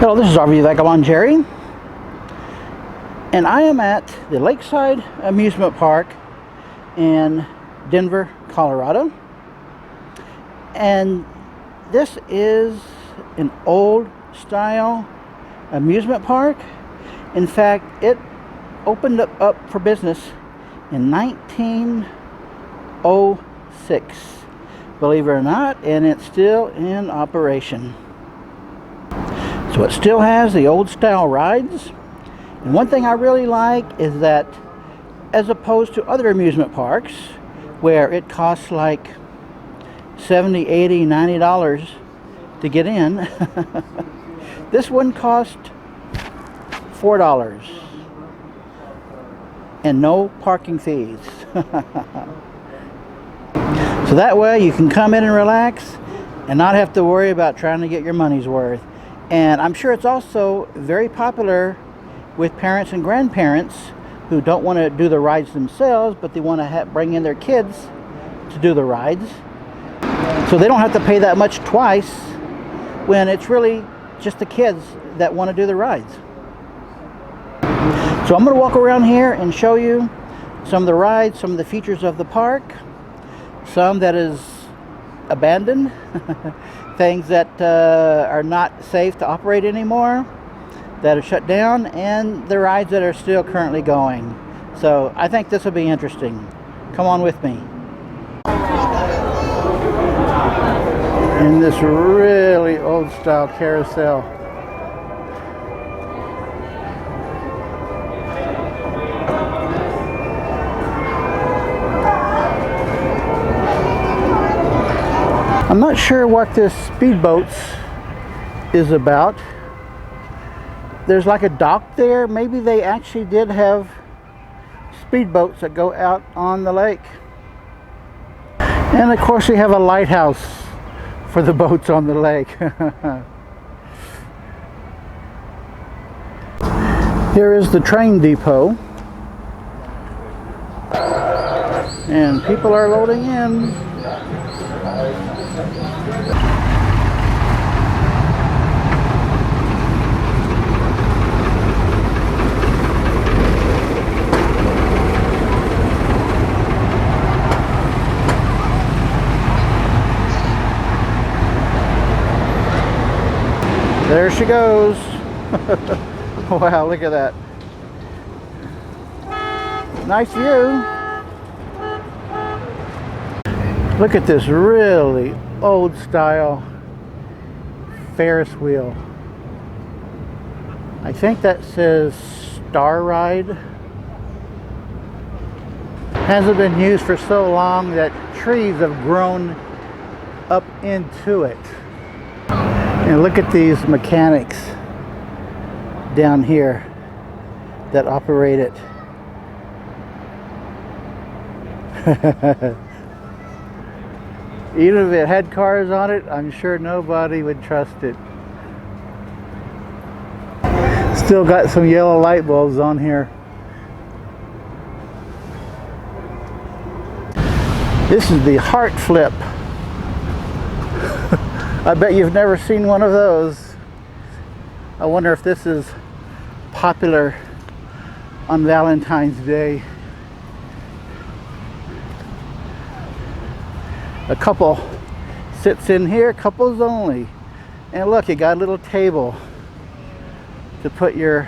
Hello, this is RV Vagabond Jerry, and I am at the Lakeside Amusement Park in Denver, Colorado. And this is an old style amusement park. In fact, it opened up for business in 1906, believe it or not, and it's still in operation. So it still has the old style rides. And one thing I really like is that, as opposed to other amusement parks where it costs like $70, $80, $90 to get in, this one cost $4 and no parking fees. So that way you can come in and relax and not have to worry about trying to get your money's worth. And I'm sure it's also very popular with parents and grandparents who don't want to do the rides themselves, but they want to bring in their kids to do the rides. So they don't have to pay that much twice when it's really just the kids that want to do the rides. So I'm going to walk around here and show you some of the rides, some of the features of the park, some that is abandoned, things that are not safe to operate anymore, that are shut down, and the rides that are still currently going. So I think this will be interesting. Come on with me. In this really old style carousel. I'm not sure what this speedboats is about. There's like a dock there. Maybe they actually did have speedboats that go out on the lake. And of course we have a lighthouse for the boats on the lake. Here is the train depot. And people are loading in. There she goes. Wow, look at that. Nice view. Look at this really old style Ferris wheel. I think that says Star Ride. Hasn't been used for so long that trees have grown up into it. And look at these mechanics down here that operate it. Even if it had cars on it, I'm sure nobody would trust it. Still got some yellow light bulbs on here. This is the Heart Flip. I bet you've never seen one of those. I wonder if this is popular on Valentine's Day. A couple sits in here, couples only. And look, you got a little table to put your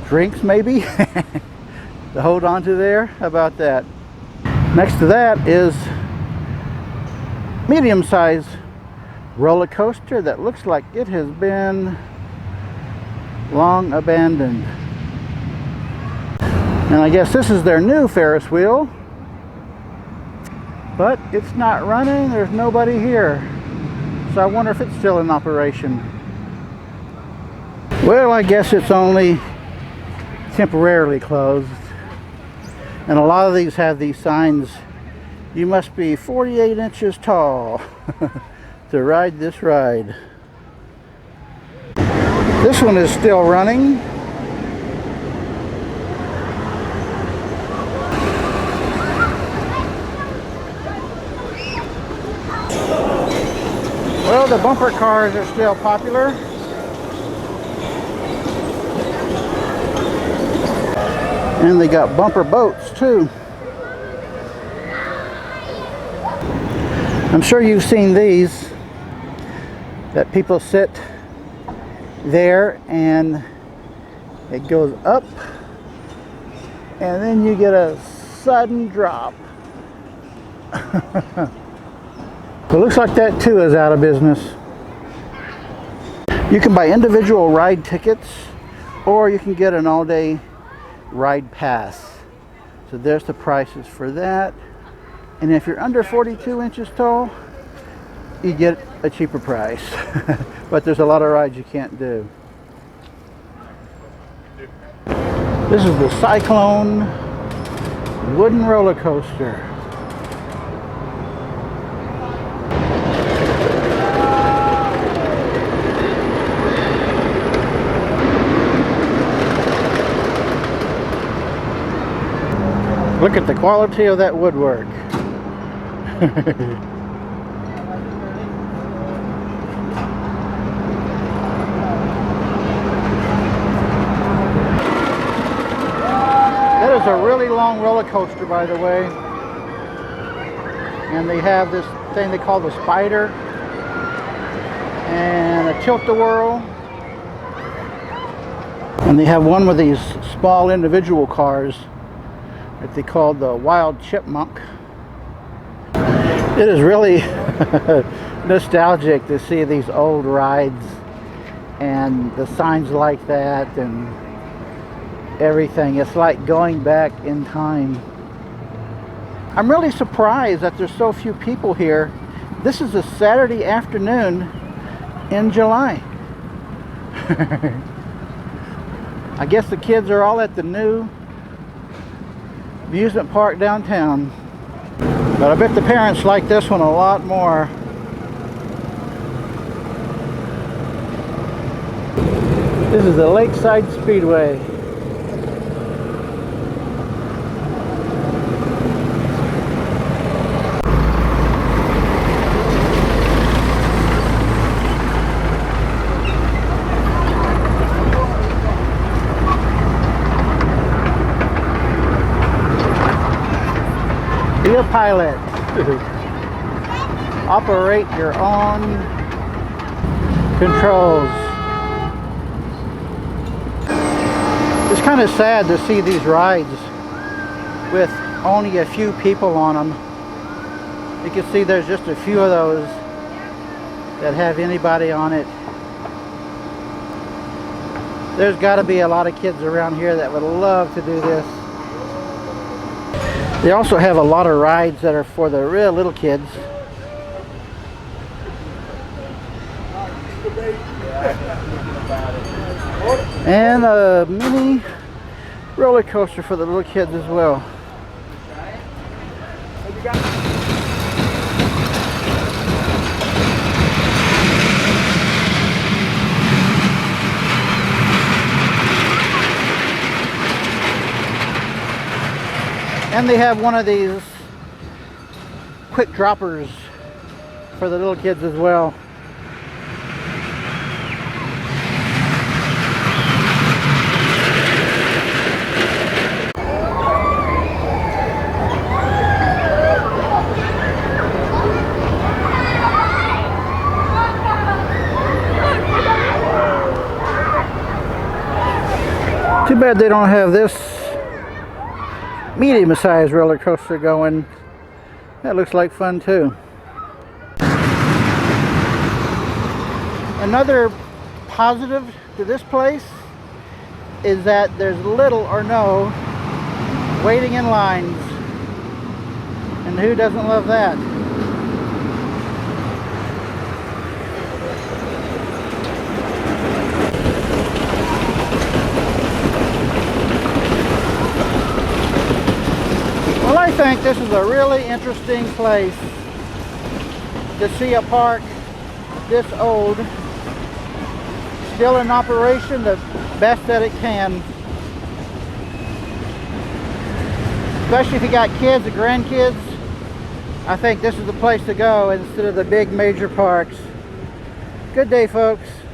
drinks maybe to hold on to there. How about that? Next to that is medium-sized roller coaster that looks like it has been long abandoned. And I guess this is their new Ferris wheel, but it's not running. There's nobody here, so I wonder if it's still in operation. Well, I guess it's only temporarily closed, and a lot of these have these signs. You must be 48 inches tall to ride this ride. This one is still running. Well, So the bumper cars are still popular. And they got bumper boats too. I'm sure you've seen these, that people sit there and it goes up and then you get a sudden drop. It looks like that too is out of business. You can buy individual ride tickets or you can get an all-day ride pass. So there's the prices for that. And if you're under 42 inches tall, you get a cheaper price. But there's a lot of rides you can't do. This is the Cyclone wooden roller coaster. Look at the quality of that woodwork. That is a really long roller coaster, by the way. And they have this thing they call the Spider and a Tilt-A-Whirl. And they have one with these small individual cars that they call the Wild Chipmunk. It is really nostalgic to see these old rides and the signs like that and everything. It's like going back in time. I'm really surprised that there's so few people here. This is a Saturday afternoon in July. I guess the kids are all at the new amusement park downtown. But I bet the parents like this one a lot more. This is the Lakeside Speedway. Be a pilot. Operate your own controls. It's kind of sad to see these rides with only a few people on them. You can see there's just a few of those that have anybody on it. There's got to be a lot of kids around here that would love to do this. They also have a lot of rides that are for the real little kids. And a mini roller coaster for the little kids as well. And they have one of these quick droppers for the little kids as well. Too bad they don't have this medium-sized roller coaster going. That looks like fun too. Another positive to this place is that there's little or no waiting in lines. And who doesn't love that? Well, I think this is a really interesting place to see a park this old, still in operation the best that it can. Especially if you got kids or grandkids, I think this is the place to go instead of the big major parks. Good day, folks.